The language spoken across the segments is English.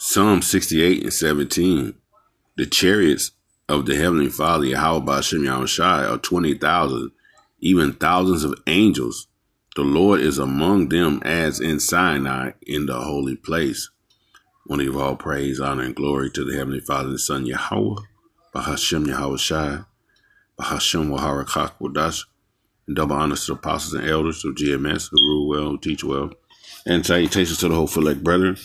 Psalm 68 and 17. The chariots of the heavenly Father, Yahweh Ba'ashem Yahushai, are 20,000, even thousands of angels. The Lord is among them as in Sinai in the holy place. I want to give all praise, honor, and glory to the Heavenly Father and Son, Yahweh, Ba'ashem Yahushai, Ba'ashem Waharakak Wadash, and double honors to the apostles and elders of GMS who rule well, who teach well. And salutations to the whole Fulek brethren,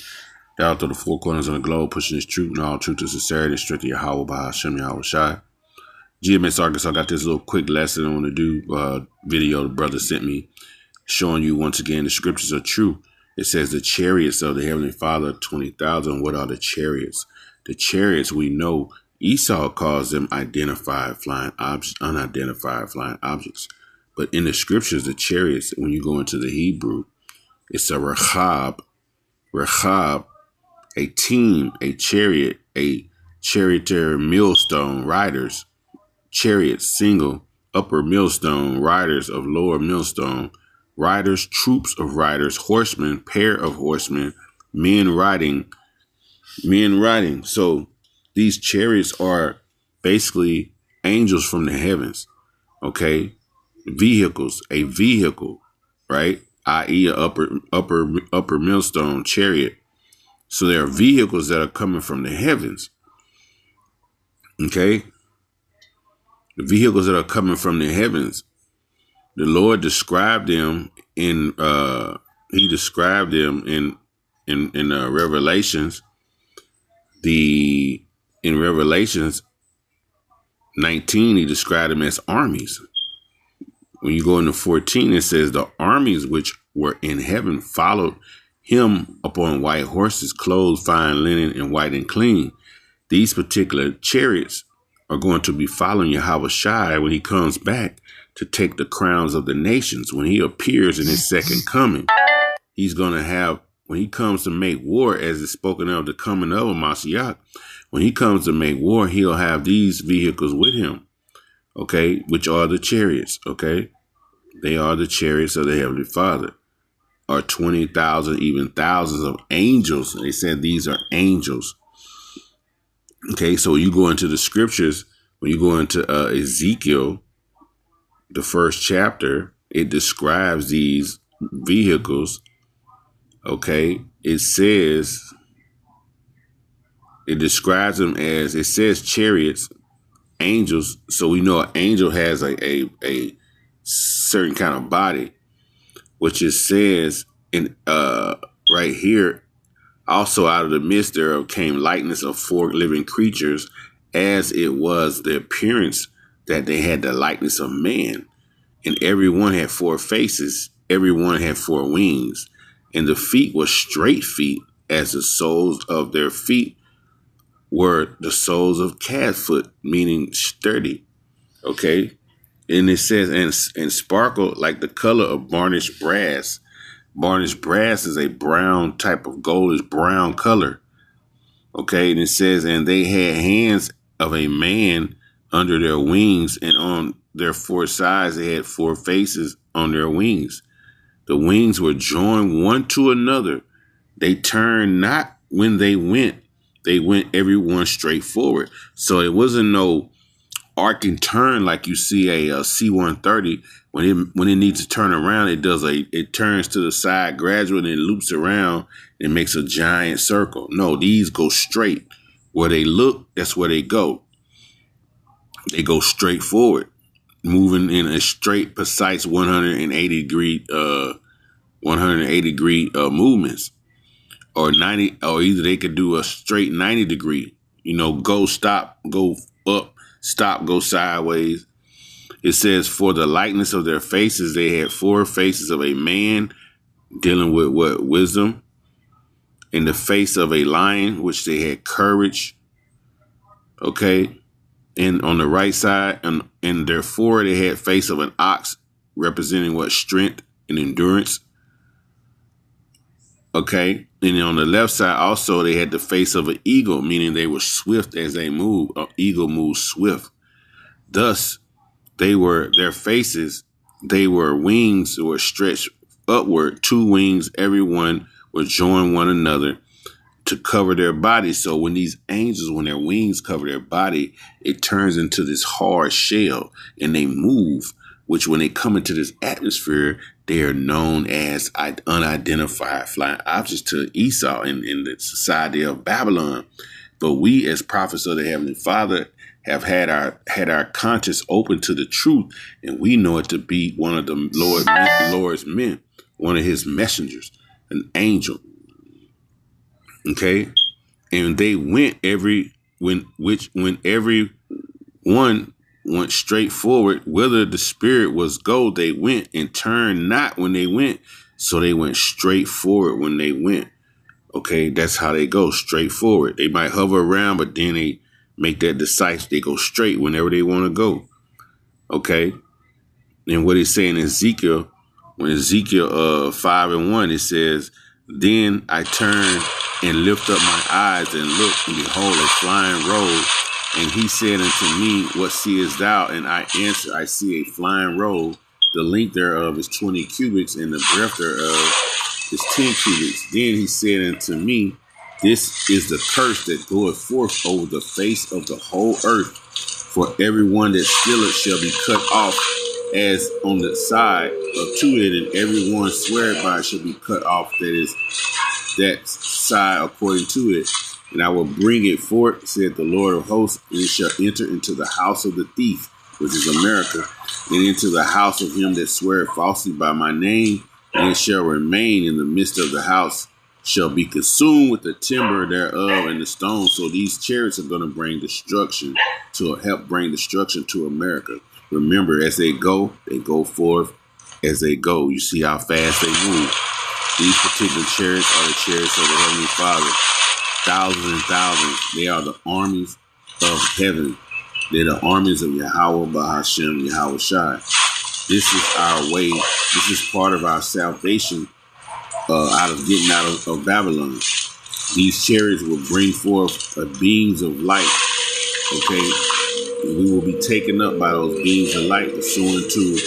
down to the four corners of the globe, pushing this truth and all truth to sincerity and strength of Yahweh Ba'ashem Yahushai. GMS Arkansas, I got this little quick lesson I want to do, video the brother sent me, showing you once again the scriptures are true. It says the chariots of the Heavenly Father, 20,000. What are the chariots? The chariots, we know Esau calls them unidentified flying objects. But in the scriptures, the chariots, when you go into the Hebrew, it's a rechab, a team, a chariot, a charioteer, millstone, riders, chariots, single, upper millstone, riders of lower millstone, riders, troops of riders, horsemen, pair of horsemen, men riding. So these chariots are basically angels from the heavens, okay? Vehicles, a vehicle, right? I.e. a upper millstone chariot. So there are vehicles that are coming from the heavens, okay? The vehicles that are coming from the heavens. The Lord described them in Revelations. In Revelations 19, he described them as armies. When you go into 14, it says the armies which were in heaven followed him upon white horses, clothed fine linen and white and clean. These particular chariots are going to be following Yahweh Shai when he comes back to take the crowns of the nations. When he appears in his second coming, he's going to have, when he comes to make war, as is spoken of the coming of Mashiach, when he comes to make war, he'll have these vehicles with him, okay, which are the chariots, okay? They are the chariots of the Heavenly Father, are 20,000, even thousands of angels. They said these are angels. Okay, so you go into the scriptures, when you go into Ezekiel, the first chapter, it describes these vehicles. Okay, it describes them as, it says chariots, angels. So we know an angel has a certain kind of body, which it says in right here, also out of the midst thereof came likeness of four living creatures, as it was the appearance that they had the likeness of man. And every one had four faces, every one had four wings, and the feet were straight feet, as the soles of their feet were the soles of calf foot, meaning sturdy. Okay. And it says, and sparkle like the color of varnished brass. Varnished brass is a brown type of goldish brown color. Okay. And it says, and they had hands of a man under their wings, and on their four sides they had four faces on their wings. The wings were joined one to another. They turned not when they went every one straight forward. So it wasn't no arc and turn like you see a C-130. When it needs to turn around, it turns to the side gradually and it loops around and makes a giant circle. No, these go straight. Where they look, that's where they go. They go straight forward, moving in a straight, precise 180 degree movements, or 90, or either they could do a straight 90 degree, go, stop, go up, stop, go sideways. It says, for the likeness of their faces, they had four faces of a man, dealing with what? Wisdom. In the face of a lion, which they had courage. Okay. And on the right side, and therefore they had face of an ox, representing what? Strength and endurance. Okay. And on the left side also, they had the face of an eagle, meaning they were swift as they move. An eagle moves swift. Thus, their faces, they were wings that were stretched upward, two wings, every one were joined one another. to cover their body. So when these angels, when their wings cover their body, it turns into this hard shell and they move, which when they come into this atmosphere, they are known as unidentified flying objects to Esau in the society of Babylon. But we as prophets of the Heavenly Father have had our conscience open to the truth, and we know it to be one of the Lord's men, one of his messengers, an angel. Okay, and they went when every one went straight forward. Whether the spirit was go, they went and turned not when they went. So they went straight forward when they went. Okay, that's how they go, straight forward. They might hover around, but then they make that decisive. They go straight whenever they want to go. Okay, and what it's saying in Ezekiel, when Ezekiel 5:1, it says, "Then I turned and lift up my eyes and looked, and behold, a flying roll. And he said unto me, What seest thou? And I answered, I see a flying roll. The length thereof is 20 cubits, and the breadth thereof is 10 cubits. Then he said unto me, This is the curse that goeth forth over the face of the whole earth. For everyone that stealeth shall be cut off as on the side to it, and everyone sweareth by it shall be cut off that side according to it. And I will bring it forth, said the Lord of hosts, and it shall enter into the house of the thief, which is America, and into the house of him that sweareth falsely by my name, and it shall remain in the midst of the house, shall be consumed with the timber thereof and the stone." So these chariots are going to bring destruction, to help bring destruction to America. Remember, as they go forth as they go. You see how fast they move. These particular chariots are the chariots of the Heavenly Father. Thousands and thousands. They are the armies of heaven. They're the armies of Yahweh, Bahashem, Yahweh Shai. This is our way. This is part of our salvation out of getting out of Babylon. These chariots will bring forth beams of light. Okay? And we will be taken up by those beams of light pursuant to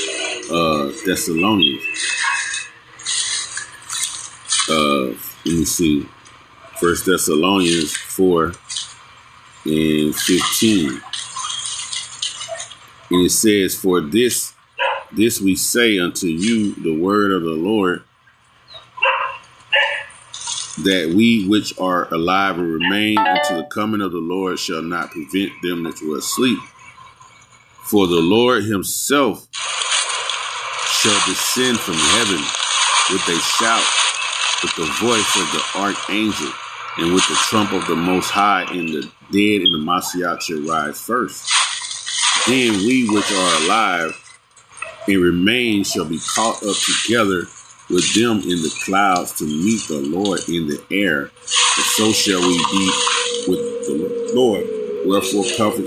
Thessalonians. Let me see. 1 Thessalonians 4:15. And it says, "For this we say unto you the word of the Lord, that we which are alive and remain unto the coming of the Lord shall not prevent them that were asleep. For the Lord himself shall descend from heaven with a shout, with the voice of the archangel, and with the trump of the Most High, and the dead in the Mashiach shall rise first. Then we which are alive and remain shall be caught up together with them in the clouds to meet the Lord in the air, and so shall we be with the Lord. Wherefore comfort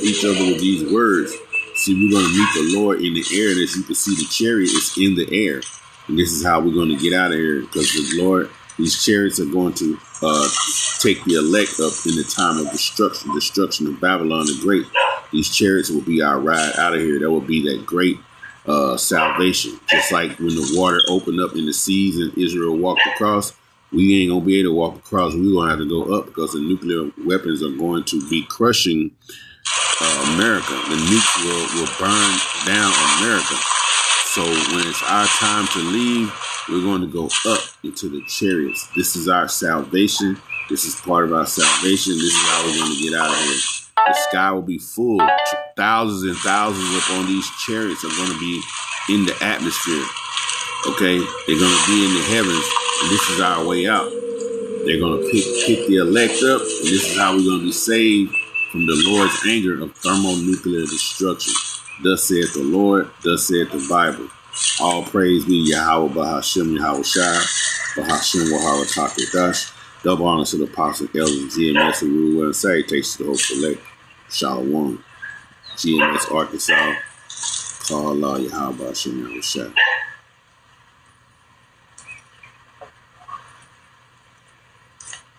each other with these words." See, we're going to meet the Lord in the air, and as you can see, the chariot is in the air. And this is how we're going to get out of here, because the Lord, these chariots are going to take the elect up in the time of destruction of Babylon the Great. These chariots will be our ride out of here. That will be that great salvation. Just like when the water opened up in the seas and Israel walked across, we ain't going to be able to walk across. We're going to have to go up, because the nuclear weapons are going to be crushing America. The nukes will burn down America. So when it's our time to leave, we're going to go up into the chariots. This is our salvation. This is part of our salvation. This is how we're going to get out of here. The sky will be full. Thousands and thousands upon these chariots are going to be in the atmosphere. Okay? They're going to be in the heavens. And this is our way out. They're going to pick the elect up. And this is how we're going to be saved from the Lord's anger of thermonuclear destruction. Thus saith the Lord, thus saith the Bible. All praise be Yahweh, Bahashem, Yahweh Shai, Bahashem, Wahara Takadash. Double honor to the Apostle, Elders, GMS, and Rule, and salutations to the whole select. Shalom. GMS, Arkansas. Call Allah, Yahweh, Bahashem, Yahweh Shai.